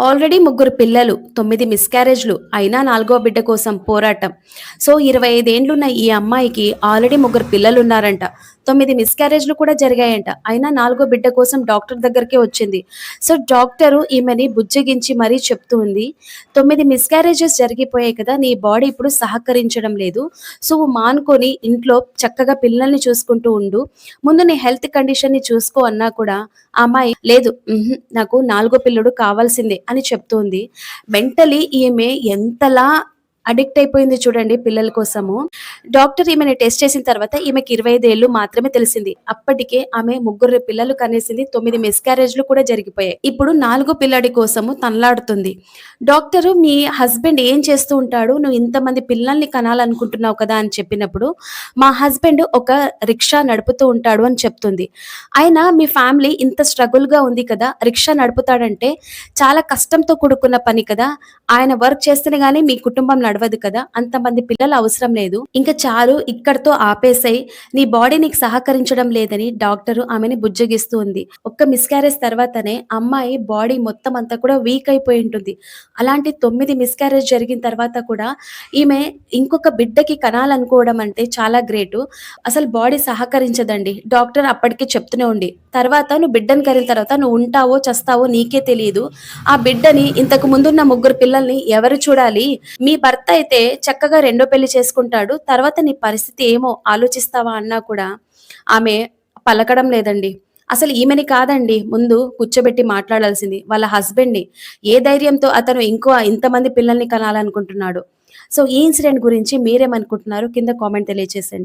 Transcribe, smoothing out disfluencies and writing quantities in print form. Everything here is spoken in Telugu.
ఆల్రెడీ ముగ్గురు పిల్లలు, 9 మిస్‌క్యారేజ్‌లు. అయినా నాలుగో బిడ్డ కోసం పోరాటం. సో, 25 ఏండ్లున్న ఈ అమ్మాయికి ఆల్రెడీ ముగ్గురు పిల్లలున్నారంట. 9 మిస్‌క్యారేజ్‌లు కూడా జరిగాయంట. అయినా నాలుగో బిడ్డ కోసం డాక్టర్ దగ్గరికే వచ్చింది. సో, డాక్టరు ఈమెని బుజ్జగించి మరీ చెప్తూ ఉంది. 9 మిస్‌క్యారేజెస్ జరిగిపోయాయి కదా! నీ బాడీ ఇప్పుడు సహకరించడం లేదు. సో, మానుకొని ఇంట్లో చక్కగా పిల్లల్ని చూసుకుంటూ ఉండు. ముందు నీ హెల్త్ కండిషన్‌ని చూసుకో అన్నా కూడా ఆ అమ్మాయి లేదు. నాకు నాలుగో పిల్లోడు కావాల్సిందే అని చెప్తోంది. మెంటలీ ఈమె ఎంతలా అడిక్ట్ అయిపోయింది చూడండి పిల్లల కోసము. డాక్టర్ ఈమెని టెస్ట్ చేసిన తర్వాత ఈమెకి 25 ఏళ్ళు మాత్రమే తెలిసింది. అప్పటికే ఆమె ముగ్గురు పిల్లలు కనేసింది. 9 మిస్‌క్యారేజ్‌లు కూడా జరిగిపోయాయి. ఇప్పుడు నాలుగో పిల్లాడి కోసము తనలాడుతుంది. డాక్టరు మీ హస్బెండ్ ఏం చేస్తూ ఉంటాడు? నువ్వు ఇంతమంది పిల్లల్ని కనాలనుకుంటున్నావు కదా! అని చెప్పినప్పుడు, మా హస్బెండ్ ఒక రిక్షా నడుపుతూ ఉంటాడు అని చెప్తుంది. అయినా మీ ఫ్యామిలీ ఇంత స్ట్రగుల్‌గా ఉంది కదా! రిక్షా నడుపుతాడంటే చాలా కష్టంతో కూడుకున్న పని కదా! ఆయన వర్క్ చేస్తేనే గాని మీ కుటుంబం నడవదు కదా! అంతమంది పిల్లలు అవసరం లేదు. ఇంక చాలు ఇక్కడితో ఆపేసేయి. నీ బాడీ నీకు సహకరించడం లేదని డాక్టరు ఆమెని బుజ్జగిస్తూ ఉంది. ఒక్క మిస్‌క్యారేజ్ తర్వాతనే అమ్మాయి బాడీ మొత్తం అంతా కూడా వీక్ అయిపోయి ఉంటుంది. అలాంటి 9 మిస్‌క్యారేజ్ జరిగిన తర్వాత కూడా ఈమె ఇంకొక బిడ్డకి కనాలనుకోవడం అంటే చాలా గ్రేటు. అసలు బాడీ సహకరించదండి. డాక్టర్ అప్పటికి చెప్తూనే ఉండి. తర్వాత నువ్వు బిడ్డని కనిన తర్వాత నువ్వు ఉంటావో, చస్తావో నీకే తెలీదు. ఆ బిడ్డని ఇంతకు ముందున్న ముగ్గురు పిల్లల్ని ఎవరు చూడాలి? మీ భర్త అయితే చక్కగా రెండో పెళ్లి చేసుకుంటాడు. తర్వాత నీ పరిస్థితి ఏమో ఆలోచిస్తావా అన్నా కూడా ఆమె పలకడం లేదండి. అసలు ఈమెని కాదండి ముందు కూర్చోబెట్టి మాట్లాడాల్సింది. వాళ్ళ హస్బెండ్‌ని. ఏ ధైర్యంతో అతను ఇంతమంది పిల్లల్ని కనాలనుకుంటున్నాడు. సో, ఈ ఇన్సిడెంట్ గురించి మీరేమనుకుంటున్నారు? కింద కామెంట్ తెలియచేసండి.